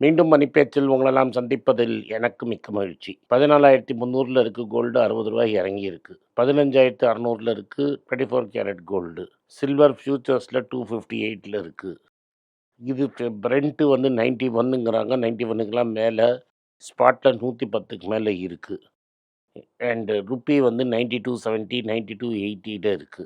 மீண்டும் மணிப்பேச்சில் உங்களெல்லாம் சந்திப்பதில் எனக்கு மிக்க மகிழ்ச்சி. 14,300 இருக்கு கோல்டு, ரூ. 60 இறங்கியிருக்கு. 15,600 இருக்கு 24 கேரட் கோல்டு. சில்வர் ஃபியூச்சர்ஸில் 258 இருக்கு. இது பிரெண்ட் வந்து 91ங்கிறாங்க. 91க்குலாம் மேலே, ஸ்பாட்டில் 110க்கு மேலே இருக்கு. அண்டு ருப்பி வந்து 92.70, 92.80 இருக்கு.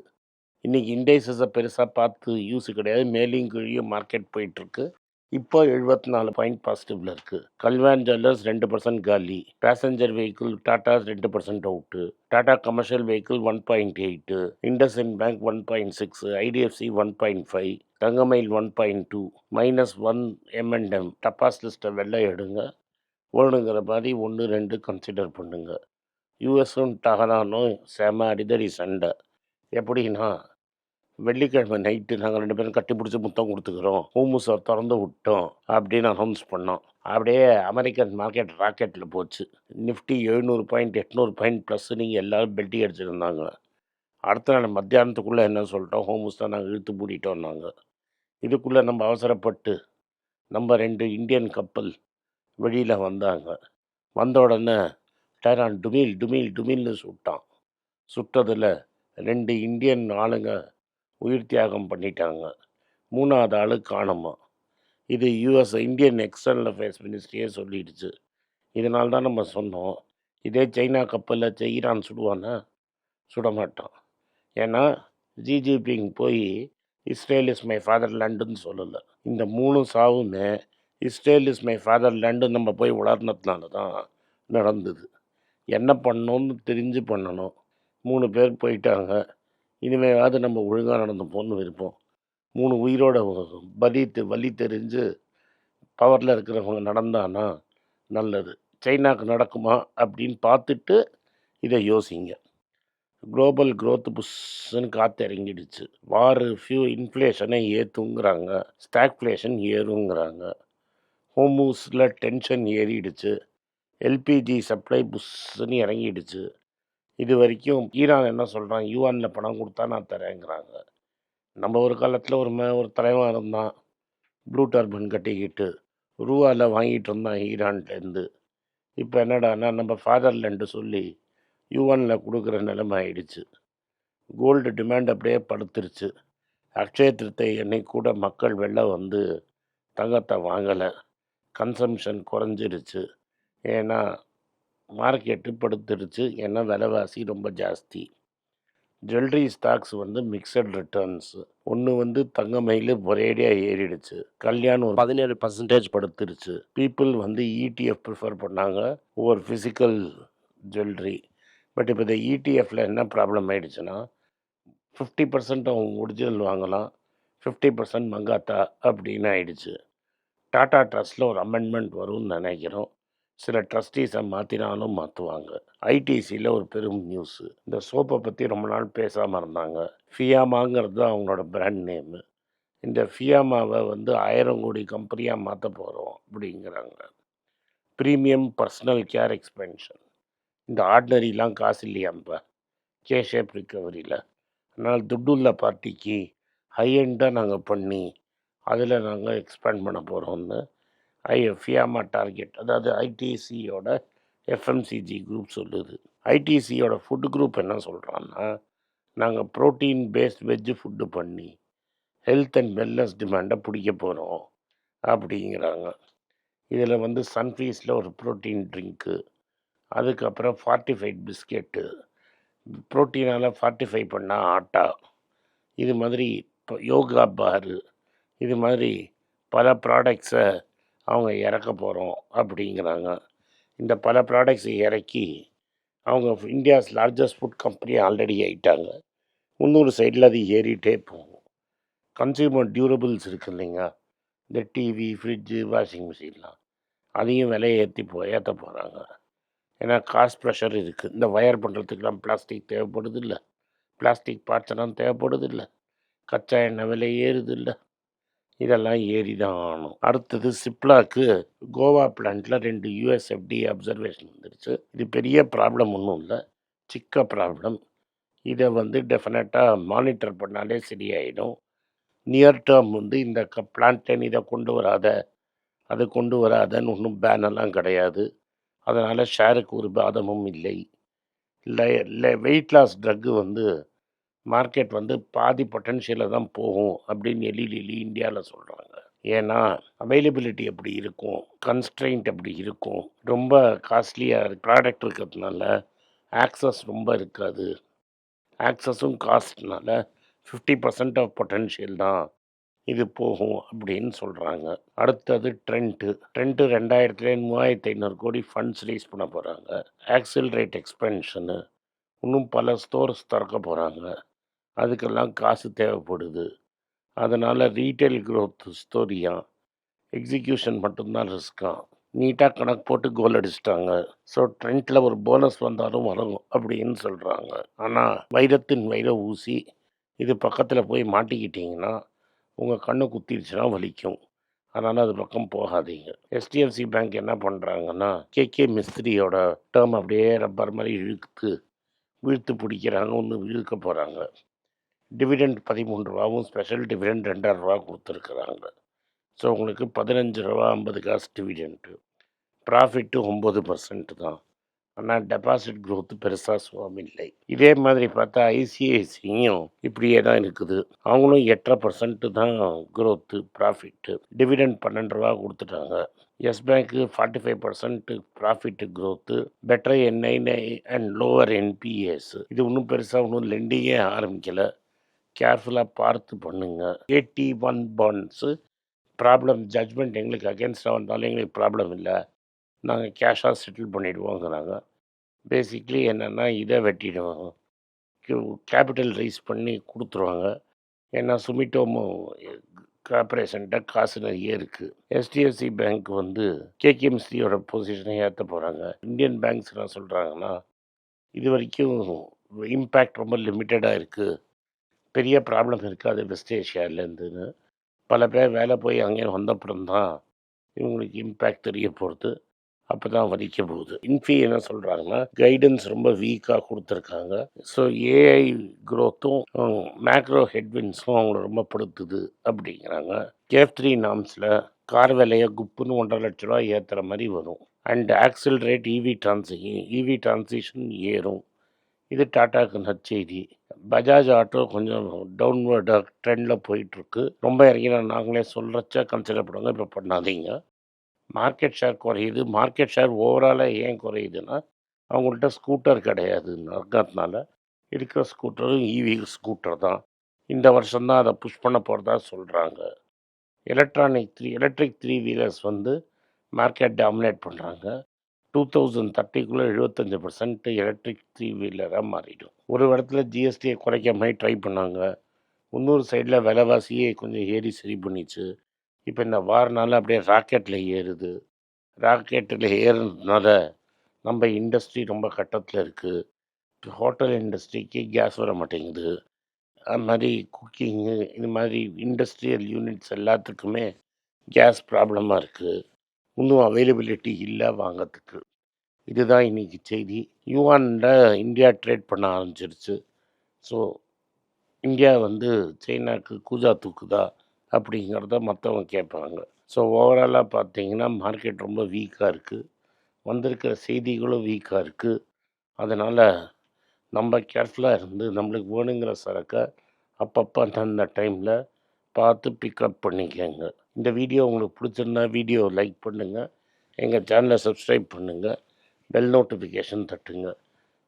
இன்னைக்கு இண்டைசஸை பெருசாக பார்த்து யூஸ் கிடையாது. மேலேயும் கீழேயும் மார்க்கெட் போயிட்டுருக்கு. இப்போ 74 பாயிண்ட் பாசிட்டிவ்ல இருக்கு. கல்வான் ஜுவல்லர்ஸ் 2% காலி. Passenger vehicle Tatas 2% out. Tata commercial vehicle 1.8, IndusInd bank 1.6, IDFC 1.5, தங்கமயில் 1.2, -1 M&M. டப்பாஸ் லிஸ்ட்டை வெள்ளை எடுங்க. வேணுங்கிற மாதிரி 1, 2 கன்சிடர் பண்ணுங்க. யூஎஸும் டஹரானும் செம அடிதடி சண்டை. எப்படின்னா, வெள்ளிக்கிழமை நைட்டு நாங்கள் 2 பேரும் கட்டி பிடிச்சி முத்தம் கொடுத்துக்கிறோம், ஹோமுஸை திறந்து விட்டோம் அப்படின்னு அனௌன்ஸ் பண்ணோம். அப்படியே அமெரிக்கன் மார்க்கெட் ராக்கெட்டில் போச்சு. நிஃப்டி 700 பாயிண்ட் 800 பாயிண்ட் ப்ளஸ் நீங்கள் எல்லோரும் பெல்ட்டி அடிச்சுருந்தாங்க. அடுத்த நாள் மத்தியானத்துக்குள்ளே என்ன சொல்லிட்டோம், ஹோமுஸ் தான் நாங்கள் இழுத்து மூடிட்டோம். நாங்கள் இதுக்குள்ளே நம்ம அவசரப்பட்டு நம்ம 2 இந்தியன் கப்பல் வெளியில் வந்தாங்க. வந்த உடனே டைரான் டுமில் டுமில் டுமில்னு சுட்டான். சுட்டதில் 2 இந்தியன் ஆளுங்க உயிர் தியாகம் பண்ணிட்டாங்க. 3வது ஆள் காணோமா. இது இந்தியன் எக்ஸ்டர்னல் அஃபேர்ஸ் மினிஸ்ட்ரியே சொல்லிடுச்சு. இதனால தான் நம்ம சொன்னோம், இதே சைனா கப்பலில் ஈரான் சுடுவானா? சுட மாட்டான். ஏன்னா ஜிஜிபிங் போய் இஸ்ரேல் இஸ் மை ஃபாதர் லேண்டுன்னு சொல்லலை. இந்த 3 சாவுமே Israel is my father land நம்ம போய் உளர்னதுனால தான் நடந்தது. என்ன பண்ணணும்னு தெரிஞ்சு பண்ணணும். 3 பேர் போயிட்டாங்க. இனிமேலாவது நம்ம ஒழுங்காக நடந்துப்போன்னு இருப்போம். 3 உயிரோட வலி தெரிஞ்சு பவரில் இருக்கிறவங்க நடந்தானா நல்லது. சைனாவுக்கு நடக்குமா அப்படின்னு பார்த்துட்டு இதை யோசிங்க. குளோபல் க்ரோத் புஷ்ஷுன்னு காற்று இறங்கிடுச்சு. இன்ஃப்ளேஷனை ஏற்றுங்கிறாங்க, ஸ்டாக்ஃப்ளேஷன் ஏறுங்கிறாங்க. ஹோமூஸில் டென்ஷன் ஏறிடுச்சு. எல்பிஜி சப்ளை புஷ்ஷுன்னு இறங்கிடுச்சு. இது வரைக்கும் ஈரான் என்ன சொல்கிறான், யூஎனில் பணம் கொடுத்தா நான் தரேங்கிறாங்க. நம்ம ஒரு காலத்தில் ஒரு தலைவன் இருந்தான், ப்ளூ டர்பன் கட்டிக்கிட்டு ரூபாவில் வாங்கிட்டு இருந்தான் ஈரான்லேருந்து. இப்போ என்னடானா நம்ம ஃபாதர்லேண்டு சொல்லி யூஎனில் கொடுக்குற நிலைமை ஆயிடுச்சு. கோல்டு டிமாண்ட் அப்படியே படுத்துருச்சு. அக்ஷய திருத்தை அன்னைக்கு கூட மக்கள் வெளில வந்து தங்கத்தை வாங்கலை. கன்சம்ஷன் குறைஞ்சிருச்சு. ஏன்னா மார்க்கெட்டு படுத்துருச்சு. ஏன்னா விலைவாசி ரொம்ப ஜாஸ்தி. ஜுவல்லரி ஸ்டாக்ஸ் வந்து மிக்சட் ரிட்டர்ன்ஸ். ஒன்று வந்து தங்கமயில் ஒரேடியாக ஏறிடுச்சு. கல்யாணம் ஒரு 17% படுத்துருச்சு. பீப்புள் வந்து இடிஎஃப் ப்ரிஃபர் பண்ணாங்க ஒவ்வொரு ஃபிசிக்கல் ஜுவல்லரி. பட் இப்போ இந்த இடிஎஃப்பில் என்ன ப்ராப்ளம் ஆகிடுச்சுன்னா, 50% அவங்க ஒரிஜினல் வாங்கலாம், 50% மங்காத்தா அப்படின்னு ஆயிடுச்சு. டாடா ட்ரஸ்ட்டில் ஒரு அமெண்ட்மெண்ட் வரும்னு நினைக்கிறோம். சில ட்ரஸ்டீஸை மாற்றினாலும் மாற்றுவாங்க. ஐடிசியில் ஒரு பெரும் நியூஸு. இந்த சோப்பை பற்றி ரொம்ப நாள் பேசாமல் இருந்தாங்க. ஃபியாமாங்கிறது தான் அவங்களோட பிராண்ட் நேமு. இந்த ஃபியாமாவை வந்து 1000 கோடி கம்பெனியாக மாற்ற போகிறோம் அப்படிங்கிறாங்க. Premium personal care expansion. இந்த ஆர்டினரிலாம் காசு இல்லையாம்பா ஷேப் ரிக்கவரியில். அதனால் துட்டுள்ள பார்ட்டிக்கு ஹை-எண்டாக நாங்கள் பண்ணி அதில் நாங்கள் எக்ஸ்பேண்ட் பண்ண போகிறோம்னு ஃபியாமா டார்கெட், அதாவது ஐடிசியோட எஃப்எம்சிஜி குரூப் சொல்லுது. ஐடிசியோட ஃபுட்டு குரூப் என்ன சொல்கிறான்னா, நாங்கள் ப்ரோட்டீன் பேஸ்ட் வெஜ்ஜு ஃபுட்டு பண்ணி ஹெல்த் அண்ட் வெல்னஸ் டிமாண்டை பிடிக்க போகிறோம் அப்படிங்கிறாங்க. இதில் வந்து சன்ஃபீஸில் ஒரு ப்ரோட்டீன் ட்ரிங்க்கு, அதுக்கப்புறம் ஃபார்ட்டிஃபைட் பிஸ்கெட்டு, ப்ரோட்டீனால் ஃபார்ட்டிஃபை பண்ணால் ஆட்டா, இது மாதிரி இப்போ யோகா பாரு, இது மாதிரி பல ப்ராடக்ட்ஸை அவங்க இறக்க போகிறோம் அப்படிங்கிறாங்க. இந்த பல ப்ராடக்ட்ஸை இறக்கி அவங்க India's largest food company already ஆகிட்டாங்க. முன்னூறு சைடில் அது ஏறிட்டே போகும். கன்சியூமர் டியூரபிள்ஸ் இருக்குது இல்லைங்க, இந்த டிவி, ஃப்ரிட்ஜு, வாஷிங் மிஷின்லாம், அதையும் விலையை ஏற்ற போகிறாங்க. ஏன்னா காஸ்ட் ப்ரெஷர் இருக்குது. இந்த வயர் பண்ணுறதுக்கெலாம் பிளாஸ்டிக் தேவைப்படுது இல்லை, பிளாஸ்டிக் பார்ட்ஸ் எல்லாம் தேவைப்படுது இல்லை, கச்சா எண்ணெய் விலை ஏறுது இல்லை, இதெல்லாம் ஏறி தான் ஆகணும். அடுத்தது சிப்லாக்கு கோவா பிளான்ட்டில் 2 யூஎஸ்எஃப்டி அப்சர்வேஷன் வந்துருச்சு. இது பெரிய ப்ராப்ளம் ஒன்றும் இல்லை, சிக்க ப்ராப்ளம். இதை வந்து டெஃபினட்டாக மானிட்டர் பண்ணாலே சரியாயிடும். நியர் டேர்ம் வந்து இந்த பிளான்ட்லேன்னு இதை கொண்டு வராத அதை கொண்டு வராதன்னு ஒன்றும் பேனெல்லாம் கிடையாது. அதனால் ஷேருக்கு ஒரு பாதமும் இல்லை. இல்லை வெயிட் லாஸ் ட்ரக்கு வந்து மார்க்கெட் வந்து பாதி பொட்டன்ஷியலில் தான் போகும் அப்படின்னு எலி இந்தியாவில் சொல்கிறாங்க. ஏன்னா அவைலபிலிட்டி அப்படி இருக்கும், கன்ஸ்ட்ரெயின்ட் அப்படி இருக்கும், ரொம்ப காஸ்ட்லியாக ப்ராடக்ட் இருக்கிறதுனால ஆக்சஸ் ரொம்ப இருக்காது. ஆக்சஸும் காஸ்ட்னால 50% ஆஃப் பொட்டன்ஷியல் தான் இது போகும் அப்படின்னு சொல்கிறாங்க. அடுத்தது ட்ரெண்ட்டு 2000 3500 கோடி ஃபண்ட்ஸ் ரைஸ் பண்ண போகிறாங்க. ஆக்சிலரேட் எக்ஸ்பென்ஷனு, இன்னும் பல ஸ்டோர்ஸ் திறக்க போகிறாங்க. அதுக்கெல்லாம் காசு தேவைப்படுது. அதனால் ரீட்டைல் க்ரோத் ஸ்டோரியா, எக்ஸிக்யூஷன் மட்டும்தான் ரிஸ்க்காம். நீட்டாக கணக்கு போட்டு கோல் அடிச்சிட்டாங்க. ஸோ ட்ரெண்டில் ஒரு போனஸ் வந்தாலும் வரும் அப்படின்னு சொல்கிறாங்க. ஆனால் வைரத்தின் வைர ஊசி இது பக்கத்தில் போய் மாட்டிக்கிட்டிங்கன்னா உங்கள் கண்ணு குத்திடுச்சுன்னா வலிக்கும். அதனால் அது பக்கம் போகாதீங்க. HDFC பேங்க் என்ன பண்ணுறாங்கன்னா KK மிஸ்திரியோட டேர்ம் அப்படியே ரப்பர் மாதிரி இழுத்து பிடிக்கிறாங்க. ஒன்று இழுக்க போகிறாங்க. டிவிடெண்ட் 13 ரூபாவும் ஸ்பெஷல் டிவிடெண்ட் 2.5 ரூபா கொடுத்துருக்குறாங்க. ஸோ உங்களுக்கு 15 ரூபா 50 காசு டிவிடெண்ட்டு. ப்ராஃபிட்டு 9% தான். ஆனால் டெபாசிட் க்ரோத்து பெருசாக சுகம் இல்லை. இதே மாதிரி பார்த்தா ICICயும் இப்படியே தான் இருக்குது. அவங்களும் 8.5% தான் க்ரோத்து ப்ராஃபிட்டு. டிவிடெண்ட் 12 ரூபா கொடுத்துட்டாங்க. எஸ் பேங்க்கு 45% profit growth. Better NII and lower NPAs. இது ஒன்றும் பெருசாக ஒன்றும் லெண்டிங்கே ஆரம்பிக்கலை. கேர்ஃபுல்லாக பார்த்து பண்ணுங்க. AT1 பாண்ட்ஸு ப்ராப்ளம் ஜட்ஜ்மெண்ட் எங்களுக்கு அகேன்ஸ்டாக வந்தாலும் எங்களுக்கு ப்ராப்ளம் இல்லை, நாங்கள் கேஷாக செட்டில் பண்ணிவிடுவோங்கிறாங்க. பேசிக்லி என்னென்னா இதை வெட்டிடுவாங்க, கேபிட்டல் ரைஸ் பண்ணி கொடுத்துருவாங்க. ஏன்னா சுமிட்டோமோ கார்பரேஷன்கிட்ட காசு நிறைய இருக்குது. HDFC பேங்க் வந்து KKMCயோட பொசிஷனை ஏற்ற போகிறாங்க. இந்தியன் பேங்க்ஸ் என்ன சொல்கிறாங்கன்னா இது வரைக்கும் இம்பேக்ட் ரொம்ப லிமிட்டடாக இருக்குது, பெரிய ப்ராப்ளம் இருக்காது வெஸ்ட் ஏஷியாவிலேருந்துன்னு. பல பேர் வேலை போய் அங்கே வந்தப்புறம் தான் இவங்களுக்கு இம்பேக்ட் தெரிய போகிறது. அப்போ தான் வலிக்க போகுது. இன்ஃபி என்ன சொல்கிறாங்கன்னா கைடன்ஸ் ரொம்ப வீக்காக கொடுத்துருக்காங்க. ஸோ AI க்ரோத்தும் மேக்ரோ ஹெட்வின்ஸும் அவங்கள ரொம்ப படுத்துது அப்படிங்கிறாங்க. F3 நாம்ஸில் கார் விலையை குப்புன்னு 1.5 லட்ச ரூபா ஏற்றுற மாதிரி வரும். அண்ட் ஆக்சிலரேட் EV டிரான்சிஷன் ஏறும். இது டாட்டாவுக்கு நற்செய்தி. பஜாஜ் ஆட்டோ கொஞ்சம் டவுன்வர்டாக ட்ரெண்டில் போயிட்டுருக்கு. ரொம்ப இறங்கினா நாங்களே சொல்கிறச்ச கன்சிடர் பண்ணுங்க, இப்போ பண்ணாதீங்க. மார்க்கெட் ஷேர் குறையுது. மார்க்கெட் ஷேர் ஓவராலாக ஏன் குறையுதுன்னா அவங்கள்ட்ட ஸ்கூட்டர் கிடையாதுங்கிறதுனால இருக்கிற ஸ்கூட்டரும் EV ஸ்கூட்டர் தான். இந்த வருஷம்தான் அதை புஷ் பண்ண போகிறதா சொல்கிறாங்க. எலக்ட்ரிக் 3 வீலர்ஸ் வந்து மார்க்கெட் டாமினேட் பண்ணுறாங்க. 2030 75% எலக்ட்ரிக் 3 வீலராக மாறிடும். ஒரு இடத்துல GSTயை குறைக்க மாதிரி ட்ரை பண்ணாங்க. இன்னொரு சைடில் விலைவாசியே கொஞ்சம் ஏறி சரி பண்ணிச்சு. இப்போ இந்த வாரனால அப்படியே ராக்கெட்டில் ஏறுது. ராக்கெட்டில் ஏறுறதுனால நம்ம இண்டஸ்ட்ரி ரொம்ப கட்டத்தில் இருக்குது. ஹோட்டல் இண்டஸ்ட்ரிக்கு கேஸ் வர மாட்டேங்குது. அது மாதிரி குக்கிங்கு, இது மாதிரி இண்டஸ்ட்ரியல் யூனிட்ஸ் எல்லாத்துக்குமே கேஸ் ப்ராப்ளமாக இருக்குது. இன்னும் அவைலபிலிட்டி இல்லை வாங்கிறதுக்கு. இதுதான் இன்றைக்கி செய்தி. யுவானில் இந்தியா ட்ரேட் பண்ண ஆரம்பிச்சிருச்சு. ஸோ இந்தியா வந்து சைனாக்கு கூஜா தூக்குதா அப்படிங்கிறத மற்றவங்க கேட்பாங்க. ஸோ ஓவராலாக பார்த்தீங்கன்னா மார்க்கெட் ரொம்ப வீக்காக இருக்குது. வந்திருக்கிற செய்திகளும் வீக்காக இருக்குது. அதனால் நம்ம கேர்ஃபுல்லாக இருந்து நம்மளுக்கு வேணுங்கிற சரக்கை அப்பப்போ அந்த டைமில் பார்த்து பிக்கப் பண்ணிக்கங்க. இந்த வீடியோ உங்களுக்கு பிடிச்சிருந்தா வீடியோ லைக் பண்ணுங்கள், எங்கள் சேனலை சப்ஸ்கிரைப் பண்ணுங்கள், பெல் நோட்டிஃபிகேஷன் தட்டுங்க.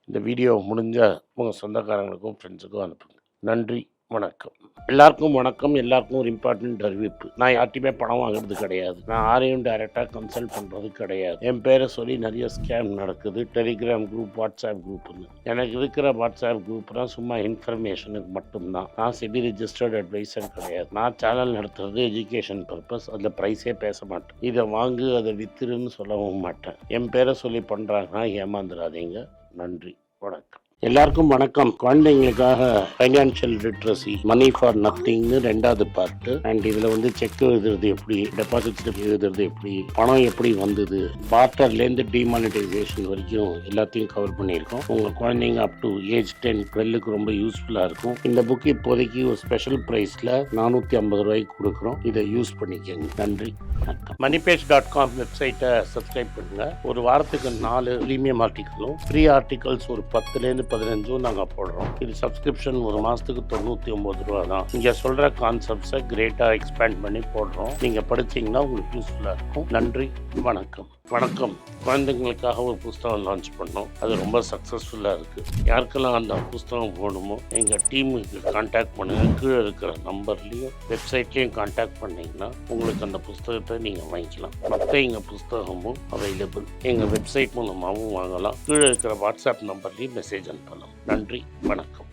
இந்த வீடியோ முடிஞ்சால் உங்கள் சொந்தக்காரங்களுக்கும் ஃப்ரெண்ட்ஸுக்கும் அனுப்புங்க. நன்றி, வணக்கம். எல்லாருக்கும் வணக்கம். எல்லாருக்கும் ஒரு இம்பார்ட்டண்ட் அறிவிப்பு. நான் யார்ட்டையுமே பணம் வாங்குறது கிடையாது. நான் யாரையும் டைரெக்டாக கன்சல்ட் பண்ணுறது கிடையாது. என் பேரை சொல்லி நிறைய ஸ்கேம் நடக்குது. டெலிகிராம் குரூப், வாட்ஸ்அப் குரூப்னு. எனக்கு இருக்கிற வாட்ஸ்அப் குரூப்னால் சும்மா இன்ஃபர்மேஷனுக்கு மட்டும்தான். நான் செபி ரிஜிஸ்டர்ட் அட்வைசர் கிடையாது. நான் சேனல் நடத்துறது எஜுகேஷன் பர்பஸ். அதில் ப்ரைஸே பேச மாட்டேன். இதை வாங்கு அதை வித்துருன்னு சொல்லவும் மாட்டேன். என் பேரை சொல்லி பண்ணுறாங்கன்னா ஏமாந்துடாதீங்க. நன்றி, வணக்கம். எல்லாருக்கும் வணக்கம். குழந்தைங்களுக்காக ஃபைனான்ஷியல் லிட்ரஸி மணி ஃபார் நத்திங்னு 2வது பார்ட்டு. அண்ட் இதில் வந்து செக் எழுதுறது எப்படி, டெபாசிட் ஸ்லிப் எழுதுறது எப்படி, பணம் எப்படி வந்தது, பார்ட்டர்லேருந்து டிமானிட்டைசேஷன் வரைக்கும் எல்லாத்தையும் கவர் பண்ணியிருக்கோம். உங்கள் குழந்தைங்க அப் டு ஏஜ் 10-12க்கு ரொம்ப யூஸ்ஃபுல்லாக இருக்கும். இந்த புக் இப்போதைக்கு ஒரு ஸ்பெஷல் ப்ரைஸில் 450 ரூபாய்க்கு கொடுக்குறோம். இதை யூஸ் பண்ணிக்கங்க. நன்றி, வணக்கம். moneypage.com வெப்சைட்டை சப்ஸ்கிரைப் பண்ணுங்க. ஒரு வாரத்துக்கு 4 ப்ரீமியம் ஆர்டிக்கலும் ஃப்ரீ ஆர்டிகல்ஸ் ஒரு 10லேருந்து 15 நாங்கள் போடுறோம். இது சப்ஸ்கிரிப்ஷன் ஒரு மாதத்துக்கு 99 ரூபா தான். நீங்கள் சொல்கிற கான்செப்ட்ஸை கிரேட்டாக எக்ஸ்பேண்ட் பண்ணி போடுறோம். நீங்கள் படித்தீங்கன்னா உங்களுக்கு யூஸ்ஃபுல்லாக இருக்கும். நன்றி, வணக்கம். வணக்கம். குழந்தைங்களுக்காக ஒரு புஸ்தகம் லான்ச் பண்ணோம். அது ரொம்ப சக்ஸஸ்ஃபுல்லாக இருக்குது. யாருக்கெல்லாம் அந்த புஸ்தகம் போகணுமோ எங்கள் டீமுக்கு கான்டாக்ட் பண்ணுங்கள். கீழே இருக்கிற நம்பர்லேயும் வெப்சைட்லேயும் கான்டாக்ட் பண்ணிங்கன்னா உங்களுக்கு அந்த புஸ்தகத்தை நீங்கள் வாங்கிக்கலாம். மற்ற எங்கள் புஸ்தகமும் அவைலபிள். எங்கள் வெப்சைட் மூலமாகவும் வாங்கலாம். கீழே இருக்கிற வாட்ஸ்அப் நம்பர்லேயும் மெசேஜ் அனுப்பலாம். நன்றி, வணக்கம்.